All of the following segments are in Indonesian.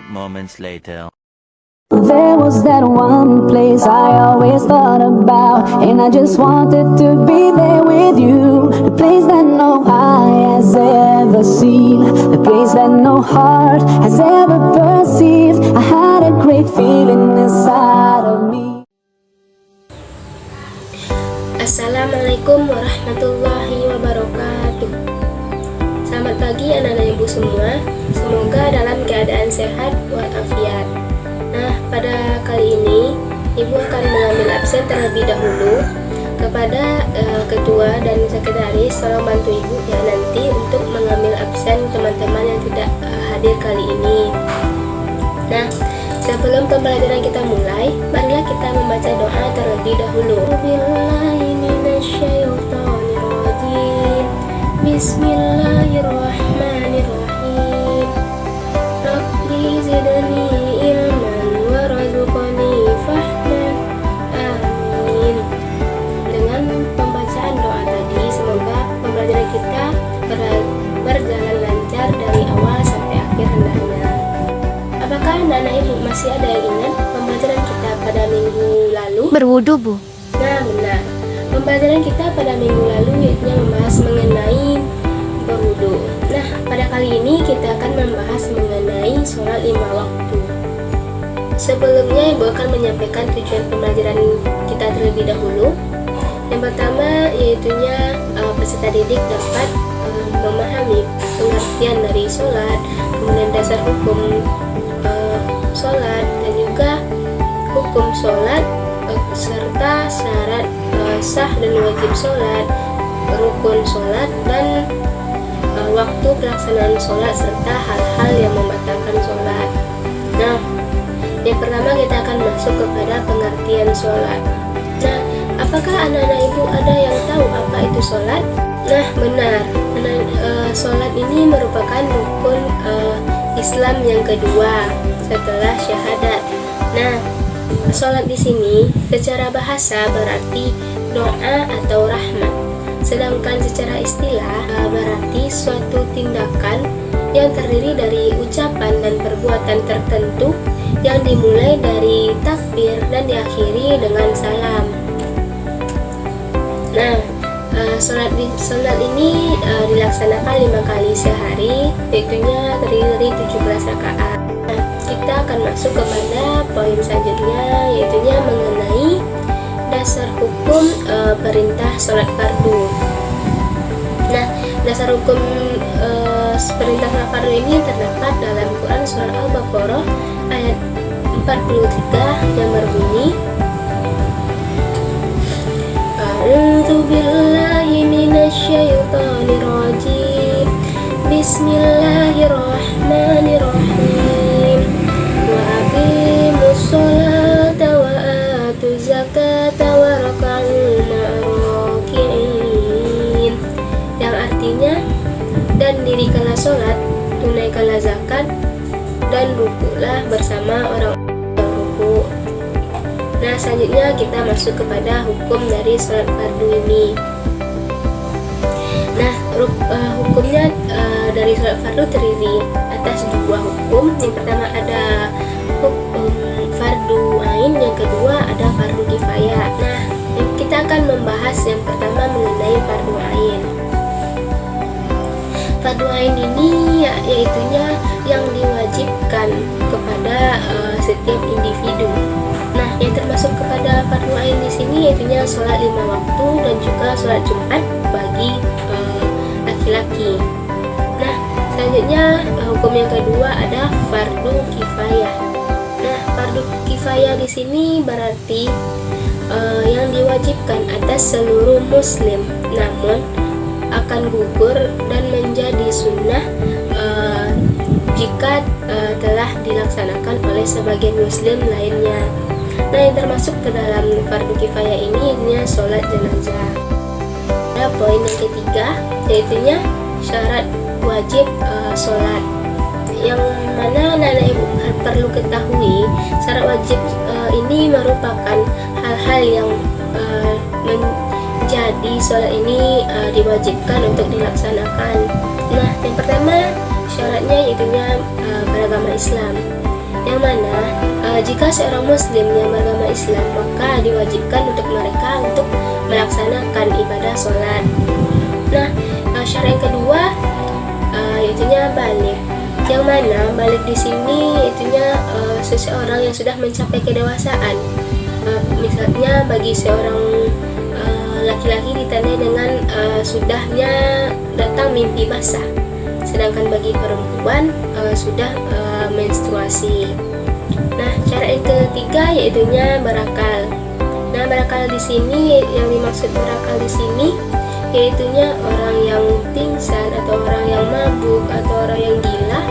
moments later. There was that one place I always thought about, and I just wanted to be there with you. The place that no eye has ever seen, the place that no heart has ever perceived. I had a great feeling inside of me. Assalamualaikum warahmatullahi wabarakatuh. Selamat pagi anak-anak ibu semua. Semoga dalam keadaan sehat walafiat. Nah, pada kali ini ibu akan mengambil absen terlebih dahulu kepada ketua dan sekretaris. Tolong bantu ibu ya nanti untuk mengambil absen teman-teman yang tidak hadir kali ini. Nah, sebelum pembelajaran kita mulai, marilah kita membaca doa terlebih dahulu. Bismillahirrahmanirrahim. Rabbi zidni ilman warzuqni fahman. Amin. Dengan pembacaan doa tadi, semoga pembelajaran kita berjalan lancar dari awal sampai akhir hendaknya. Apakah anak-anak ibu masih ada yang ingat pembelajaran kita pada minggu lalu? Berwudu, Bu. Nah, benar. Pembelajaran kita pada minggu lalu yaitu membahas mengenai berwudu. Nah, pada kali ini kita akan membahas mengenai sholat 5 waktu. Sebelumnya ibu akan menyampaikan tujuan pembelajaran kita terlebih dahulu. Yang pertama yaitunya peserta didik dapat memahami pengertian dari sholat, kemudian dasar hukum sholat, dan juga hukum sholat serta syarat sah dan wajib sholat, rukun sholat, dan waktu pelaksanaan sholat serta hal-hal yang membatalkan sholat. Nah, yang pertama kita akan masuk kepada pengertian sholat. Nah, apakah anak-anak ibu ada yang tahu apa itu sholat? Nah, benar. Sholat ini merupakan rukun Islam yang kedua setelah syahadat. Nah, sholat di sini secara bahasa berarti doa atau rahmat, sedangkan secara istilah berarti suatu tindakan yang terdiri dari ucapan dan perbuatan tertentu yang dimulai dari takbir dan diakhiri dengan salam. Nah, sholat ini dilaksanakan 5 kali sehari, yaitunya terdiri dari 17 rakaat. Nah, kita akan masuk kepada poin selanjutnya, yaitunya mengenai dasar hukum perintah sholat fardu. Nah, dasar hukum perintah sholat fardu ini terdapat dalam Quran surah Al-Baqarah ayat 43 yang berbunyi, A'udzu billahi minasyaitonir rajim. Bismillahirrahmanirrahim. Wa aqimus sholata wa atuz zakata wa rak'u ma'raki'in. Yang artinya, dan dirikanlah sholat, tunaikanlah zakat, dan rukulah bersama orang ruku. Nah, selanjutnya kita masuk kepada hukum dari sholat fardu ini. Nah, hukumnya dari sholat fardu terdiri atas 2 hukum. Yang pertama ada hukum fardu ain, yang kedua ada fardu kifayah. Nah, kita akan membahas yang pertama mengenai fardu ain. Fardu ain ini yaitunya yang diwajibkan kepada setiap individu. Nah, yang termasuk kepada fardu ain di sini yaitunya sholat 5 waktu dan juga sholat Jumat bagi laki-laki. Nah, selanjutnya hukum yang kedua ada fardu kifayah. Nah, fardu kifayah di sini berarti yang diwajibkan atas seluruh muslim, namun akan gugur dan menjadi sunnah jika telah dilaksanakan oleh sebagian muslim lainnya. Nah, yang termasuk ke dalam fardu kifayah ini adalah sholat jenazah. Nah, poin yang ketiga yaitunya syarat wajib sholat, yang mana anak-anak ibu perlu ketahui syarat wajib ini merupakan hal-hal yang menjadi sholat ini diwajibkan untuk dilaksanakan. Nah, yang pertama syaratnya yaitunya beragama Islam, yang mana jika seorang muslim yang beragama Islam maka diwajibkan untuk mereka untuk melaksanakan ibadah sholat. Nah, syarat yang kedua yaitunya balik, yang mana balik di sini yaitunya seseorang yang sudah mencapai kedewasaan. Misalnya bagi seorang laki-laki ditandai dengan sudahnya datang mimpi basah, sedangkan bagi perempuan sudah menstruasi. Nah, cara yang ketiga yaitunya berakal. Nah, berakal di sini yang dimaksud berakal di sini yaitunya orang yang pingsan atau orang yang mabuk atau orang yang gila,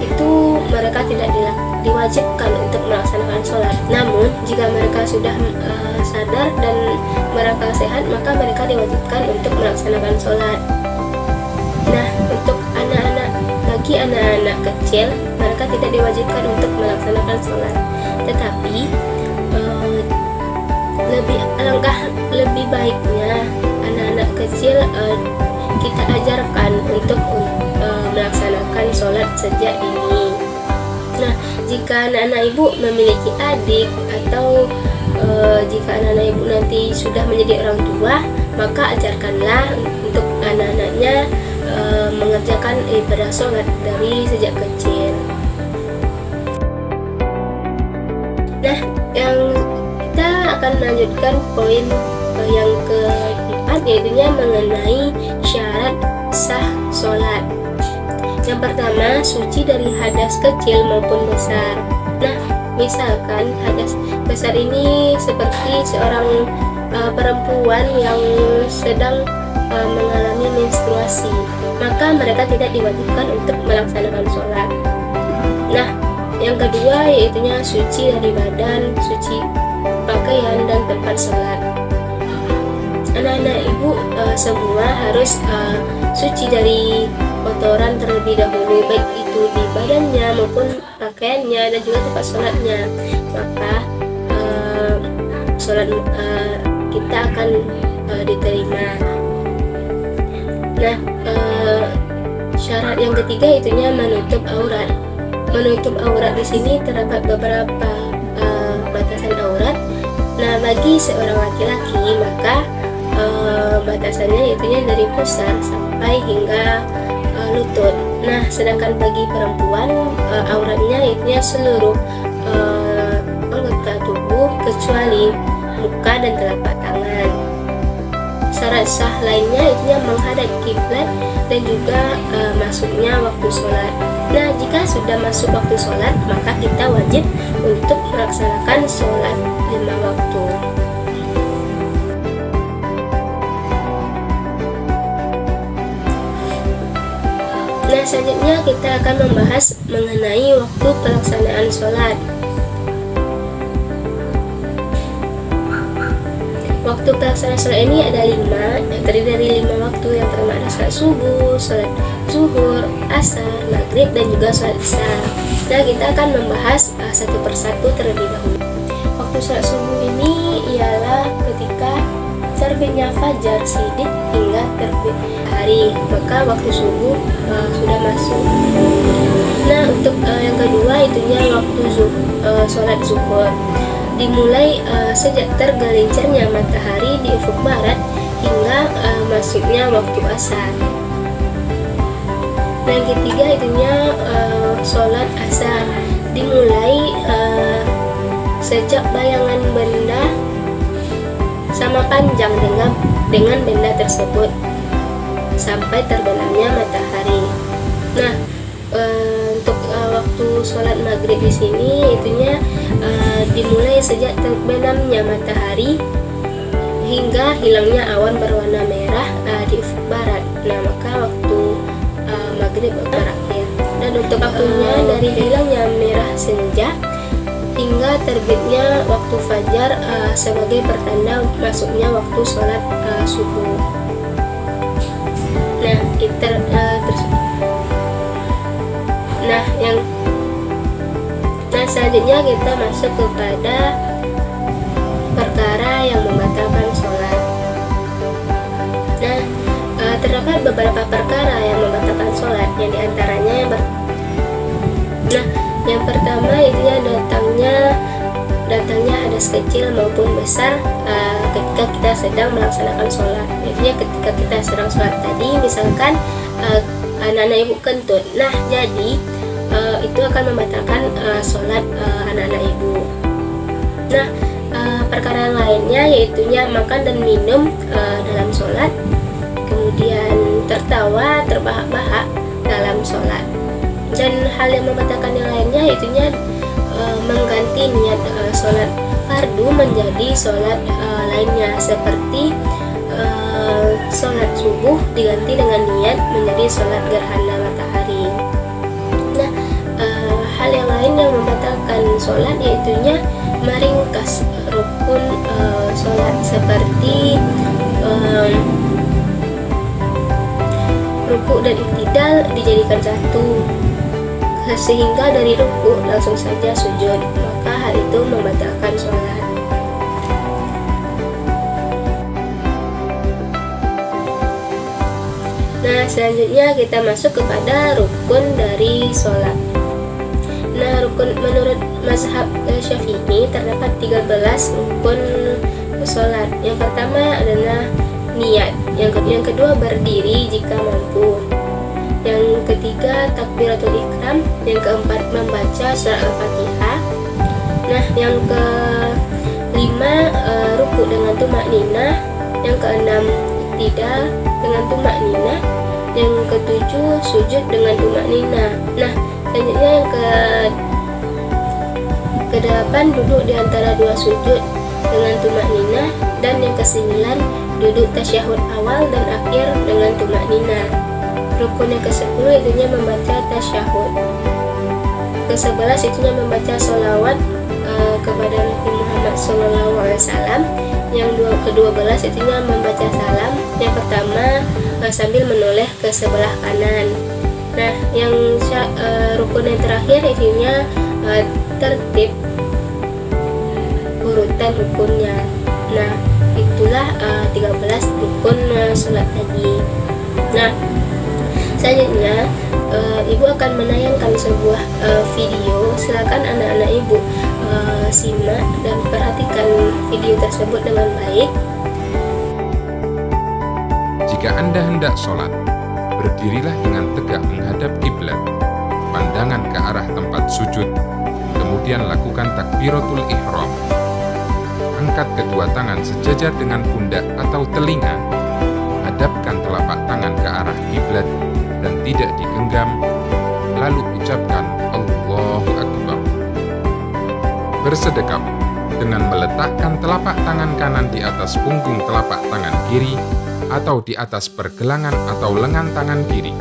itu mereka tidak diwajibkan untuk melaksanakan sholat. Namun jika mereka sudah sadar dan berakal sehat, maka mereka diwajibkan untuk melaksanakan sholat. Nah, untuk bagi anak-anak kecil, mereka tidak diwajibkan untuk melaksanakan sholat, tetapi lebih baiknya anak-anak kecil kita ajarkan untuk melaksanakan sholat sejak dini. Nah, jika anak-anak ibu memiliki adik atau jika anak-anak ibu nanti sudah menjadi orang tua, maka ajarkanlah untuk anak-anaknya mengerjakan ibadah sholat dari sejak kecil. Nah, yang kita akan melanjutkan poin yang keempat, yaitunya mengenai syarat sah sholat. Yang pertama, suci dari hadas kecil maupun besar. Nah, misalkan hadas besar ini seperti seorang perempuan yang sedang mengalami menstruasi, maka mereka tidak diwajibkan untuk melaksanakan sholat. Nah, yang kedua yaitunya suci dari badan, suci pakaian dan tempat sholat. Anak-anak ibu semua harus suci dari kotoran terlebih dahulu, baik itu di badannya maupun pakaiannya dan juga tempat sholatnya. Maka sholat kita akan diterima. Nah, syarat yang ketiga itunya menutup aurat. Menutup aurat di sini terdapat beberapa batasan aurat. Nah, bagi seorang laki-laki maka batasannya itunya dari pusar sampai hingga lutut. Nah, sedangkan bagi perempuan auratnya itunya seluruh anggota tubuh kecuali muka dan telapak tangan. Syarat sah lainnya itunya menghadap kiblat dan juga masuknya waktu sholat. Nah, jika sudah masuk waktu sholat, maka kita wajib untuk melaksanakan sholat 5 waktu. Nah, selanjutnya kita akan membahas mengenai waktu pelaksanaan sholat. Waktu pelaksanaan sholat ini ada 5, terdiri dari 5 waktu. Yang pertama ada sholat subuh, sholat zuhur, asar, maghrib, dan juga sholat isya. Nah, kita akan membahas satu persatu terlebih dahulu. Waktu sholat subuh ini ialah ketika terbitnya fajar sidik hingga terbit hari, maka waktu subuh sudah masuk. Nah, untuk yang kedua itunya waktu sholat zuhur, dimulai sejak tergelincirnya matahari di ufuk barat hingga masuknya waktu asar. Dan yang ketiga itunya sholat asar, dimulai sejak bayangan benda sama panjang dengan benda tersebut sampai terbenamnya matahari. Nah, untuk waktu sholat maghrib di sini itunya dimulai sejak terbenamnya matahari hingga hilangnya awan berwarna merah di ufuk barat. Nah, maka waktu maghrib berakhir. Dan untuk waktunya dari hilangnya merah senja hingga terbitnya waktu fajar sebagai pertanda masuknya waktu sholat subuh. Nah, selanjutnya kita masuk kepada perkara yang membatalkan sholat. Nah, terdapat beberapa perkara yang membatalkan sholat, yang diantaranya yang Yang pertama itunya datangnya hadas kecil maupun besar ketika kita sedang melaksanakan sholat. Intinya ketika kita sedang sholat tadi, misalkan anak-anak ibu kentut, nah jadi itu akan membatalkan sholat anak-anak ibu. Nah, perkara yang lainnya yaitunya makan dan minum dalam sholat, kemudian tertawa terbahak-bahak dalam sholat. Dan hal yang membatalkan yang lainnya yaitunya mengganti niat sholat fardu menjadi sholat lainnya, seperti sholat subuh diganti dengan niat menjadi sholat gerhana matahari. Nah, hal yang lain yang membatalkan sholat yaitunya meringkas rukun sholat, seperti ruku dan iktidal dijadikan satu, sehingga dari ruku langsung saja sujud, maka hal itu membatalkan sholat. Nah, selanjutnya kita masuk kepada rukun dari sholat. Nah, rukun menurut mazhab Syafi'i terdapat 13 rukun sholat. Yang pertama adalah niat, yang kedua berdiri jika mampu, yang ketiga takbiratul ihram, yang keempat membaca surat Al-Fatihah. Nah, yang kelima ruku dengan tumakninah, yang keenam iktidal dengan tumakninah, yang ketujuh sujud dengan tumakninah. Nah, selanjutnya yang kedelapan duduk di antara dua sujud dengan tumakninah, dan yang kesembilan duduk tasyahud awal dan akhir dengan tumakninah. Rukun yang ke-10 itunya membaca tasyahud. Ke-11 itunya membaca sholawat kepada Nabi Muhammad SAW. Yang ke-12 itunya membaca salam. Yang pertama sambil menoleh ke sebelah kanan. Nah, yang rukun yang terakhir itunya tertib urutan rukunnya. Nah, itulah 13 rukun sholat tadi. Nah, selanjutnya ibu akan menayangkan sebuah video. Silakan anak-anak ibu simak dan perhatikan video tersebut dengan baik. Jika Anda hendak sholat, berdirilah dengan tegak menghadap kiblat, pandangan ke arah tempat sujud, kemudian lakukan takbiratul ihram. Angkat kedua tangan sejajar dengan pundak atau telinga, hadapkan telapak tangan ke arah kiblat dan tidak digenggam, lalu ucapkan Allahu Akbar. Bersedekap dengan meletakkan telapak tangan kanan di atas punggung telapak tangan kiri atau di atas pergelangan atau lengan tangan kiri.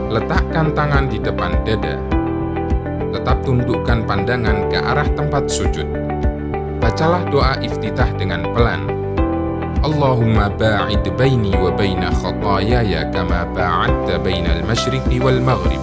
Letakkan tangan di depan dada. Tetap tundukkan pandangan ke arah tempat sujud. Bacalah doa iftitah dengan pelan. Allahumma ba'id baini wa baina khatayaya kama ba'adta bainal masyriqi wal maghrib.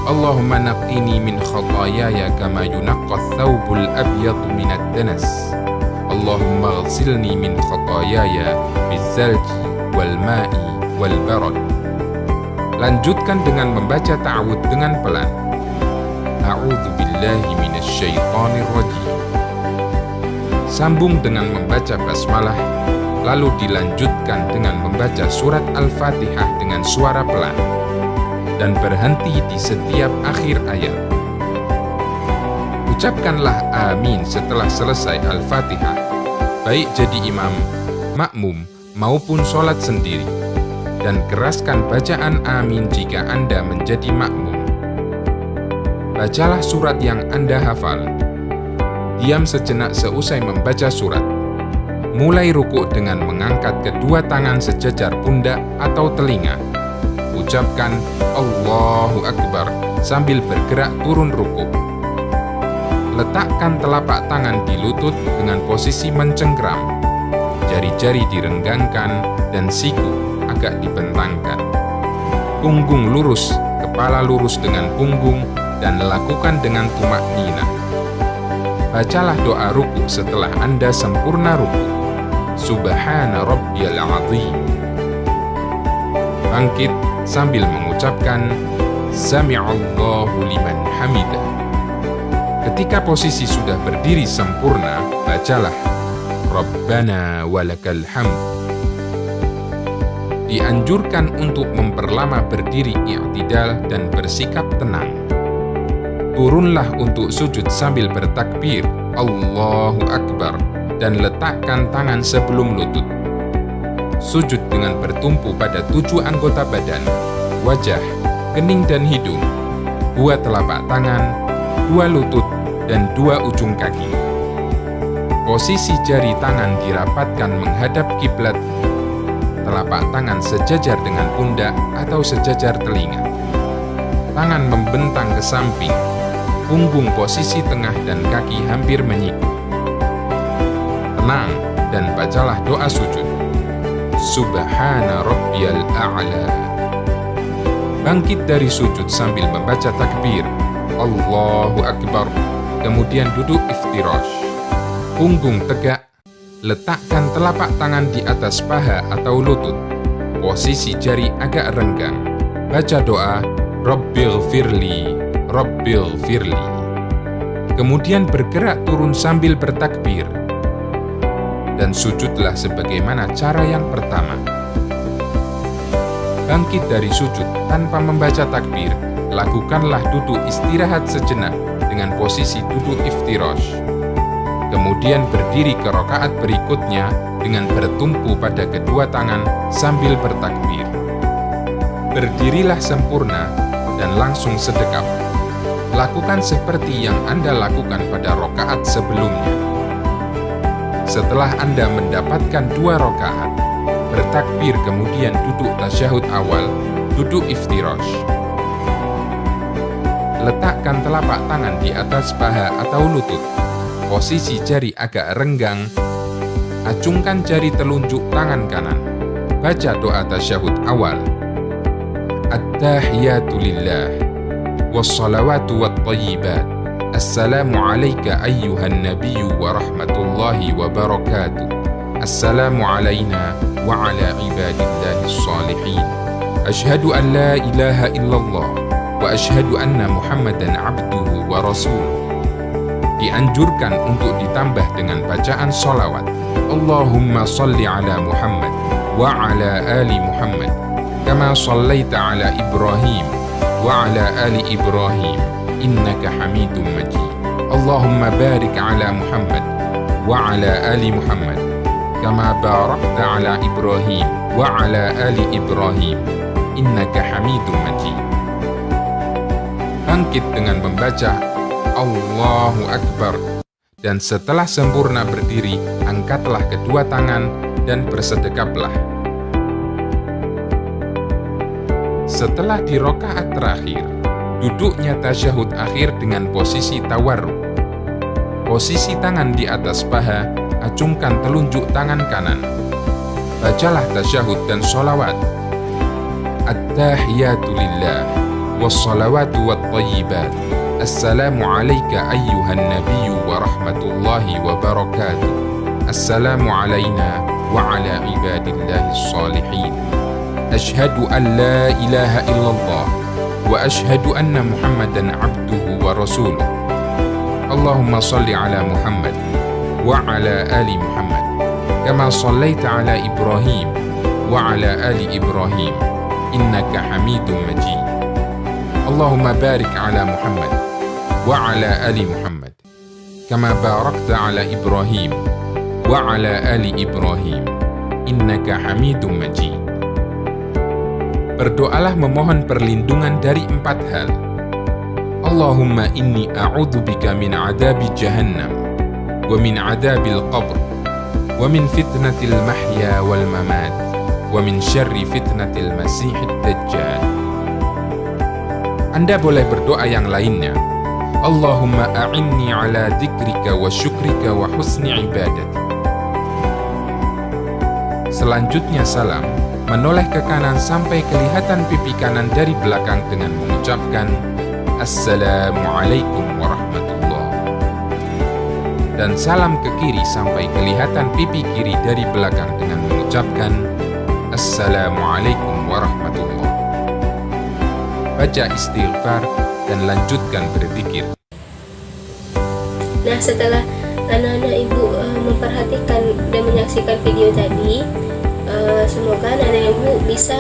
Allahumma naqqini min khatayaya kama yunaqqa ath-thawbul abyadu minad danas. Allahumma ghsilni min khatayaya bizzalji wal ma'i wal barad. Lanjutkan dengan membaca ta'awudz dengan pelan. A'udzu billahi minasy syaithanir rajim. Sambung dengan membaca basmalah, lalu dilanjutkan dengan membaca surat Al-Fatihah dengan suara pelan, dan berhenti di setiap akhir ayat. Ucapkanlah amin setelah selesai Al-Fatihah, baik jadi imam, makmum, maupun sholat sendiri, dan keraskan bacaan amin jika Anda menjadi makmum. Bacalah surat yang Anda hafal. Diam sejenak seusai membaca surat. Mulai rukuk dengan mengangkat kedua tangan sejajar pundak atau telinga. Ucapkan Allahu Akbar sambil bergerak turun rukuk. Letakkan telapak tangan di lutut dengan posisi mencengkram. Jari-jari direnggangkan dan siku agak dibentangkan. Punggung lurus, kepala lurus dengan punggung, dan lakukan dengan tumakninah. Bacalah doa ruku setelah Anda sempurna ruku. Subhana rabbiyal azim. Bangkit sambil mengucapkan Sami'allahu liman hamidah. Ketika posisi sudah berdiri sempurna, bacalah Rabbana walakal hamd. Dianjurkan untuk memperlama berdiri i'tidal dan bersikap tenang. Turunlah untuk sujud sambil bertakbir Allahu Akbar dan letakkan tangan sebelum lutut. Sujud dengan bertumpu pada 7 anggota badan, wajah, kening dan hidung, 2 telapak tangan, 2 lutut, dan 2 ujung kaki. Posisi jari tangan dirapatkan menghadap kiblat, telapak tangan sejajar dengan pundak atau sejajar telinga. Tangan membentang ke samping, punggung posisi tengah dan kaki hampir menyikut. Tenang dan bacalah doa sujud. Subhana rabbiyal a'la. Bangkit dari sujud sambil membaca takbir Allahu Akbar, kemudian duduk iftirash. Punggung tegak, letakkan telapak tangan di atas paha atau lutut. Posisi jari agak renggang. Baca doa Rabbighfirli, Rabbighfirli. Kemudian bergerak turun sambil bertakbir. Dan sujudlah sebagaimana cara yang pertama. Bangkit dari sujud tanpa membaca takbir, lakukanlah duduk istirahat sejenak dengan posisi duduk iftirash. Kemudian berdiri ke rakaat berikutnya dengan bertumpu pada kedua tangan sambil bertakbir. Berdirilah sempurna dan langsung sedekap. Lakukan seperti yang Anda lakukan pada rakaat sebelumnya. Setelah Anda mendapatkan 2 rakaat, bertakbir kemudian duduk tasyahud awal, duduk iftirash. Letakkan telapak tangan di atas paha atau lutut. Posisi jari agak renggang. Acungkan jari telunjuk tangan kanan. Baca doa tasyahud awal. At-tahiyatu lillah, wassalawatu wattayyibat. Assalamu alayka ayyuhan nabiyyu wa rahmatullahi wa barakatuh. Assalamu alayna wa ala ibadillahi salihin. Ashhadu an la ilaha illallah wa ashhadu anna Muhammadan abduhu wa rasuluh. Dianjurkan untuk ditambah dengan bacaan sholawat Allahumma salli ala Muhammad wa ala ali Muhammad kama sallaita ala Ibrahim wa ala ali Ibrahim innaka hamidum majid. Allahumma barik ala Muhammad wa ala ali Muhammad kama barakta ala Ibrahim wa ala ali Ibrahim innaka hamidum majid. Bangkit dengan membaca Allahu Akbar, dan setelah sempurna berdiri, angkatlah kedua tangan dan bersedekaplah. Setelah di rakaat terakhir, duduknya tasyahud akhir dengan posisi tawarruk. Posisi tangan di atas paha, acungkan telunjuk tangan kanan. Bacalah tasyahud dan sholawat. At-tahiyatu lillah, wassalawatu wattayyibat. Assalamu alayka ayyuhan nabiyyu wa rahmatullahi wa barakatuh. Assalamu alayna wa ala ibadillahi salihin. Ashhadu an la ilaha illallah wa ashhadu anna Muhammadan abduhu wa rasuluh. Allahumma salli ala Muhammad wa ala ali Muhammad kama sallaita ala Ibrahim wa ala ali Ibrahim innaka hamidum majid. Allahumma barik ala Muhammad wa ala ali Muhammad kama barakta ala Ibrahim wa ala ali Ibrahim innaka hamidum majid. Berdoalah memohon perlindungan dari 4 hal. Allahumma inni a'udzubika min adabi jahannam wa min adabil qabr wa min fitnatil mahya wal mamat wa min syarri fitnatil masihid dajjal. Anda boleh berdoa yang lainnya. Allahumma a'inni ala dzikrika wa syukrika wa husni ibadati. Selanjutnya salam, menoleh ke kanan sampai kelihatan pipi kanan dari belakang dengan mengucapkan Assalamualaikum warahmatullahi. Dan salam ke kiri sampai kelihatan pipi kiri dari belakang dengan mengucapkan Assalamualaikum warahmatullahi. baca istighfar, dan lanjutkan berzikir. Nah, setelah anak-anak ibu memperhatikan dan menyaksikan video tadi, semoga anak-anak ibu bisa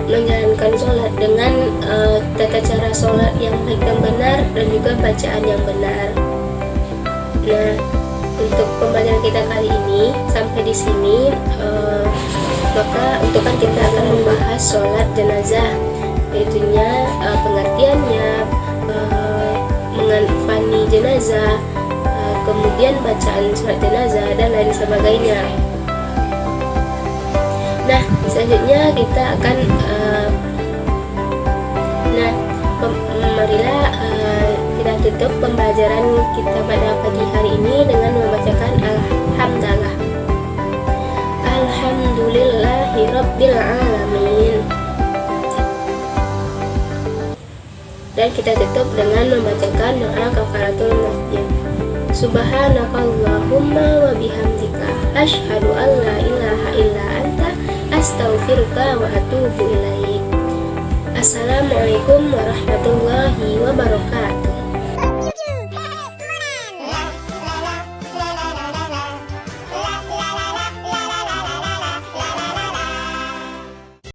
menjalankan sholat dengan tata cara sholat yang baik dan benar, dan juga bacaan yang benar. Nah, untuk pembelajaran kita kali ini sampai di sini, maka untuk kan kita akan membahas sholat jenazah, yaitunya pengertiannya, mengafani jenazah, kemudian bacaan sholat jenazah, dan lain sebagainya. Nah, selanjutnya kita akan marilah kita tutup pembelajaran kita pada pagi hari ini dengan membacakan Alhamdulillah. Alhamdulillahi Rabbil Alamin. Dan kita tutup dengan membacakan doa kafaratul masjid. Subhanakallahumma wa bihamdika asyhadu an la ilaha illa anta astaghfiruka wa atubu ilaik. Assalamualaikum warahmatullahi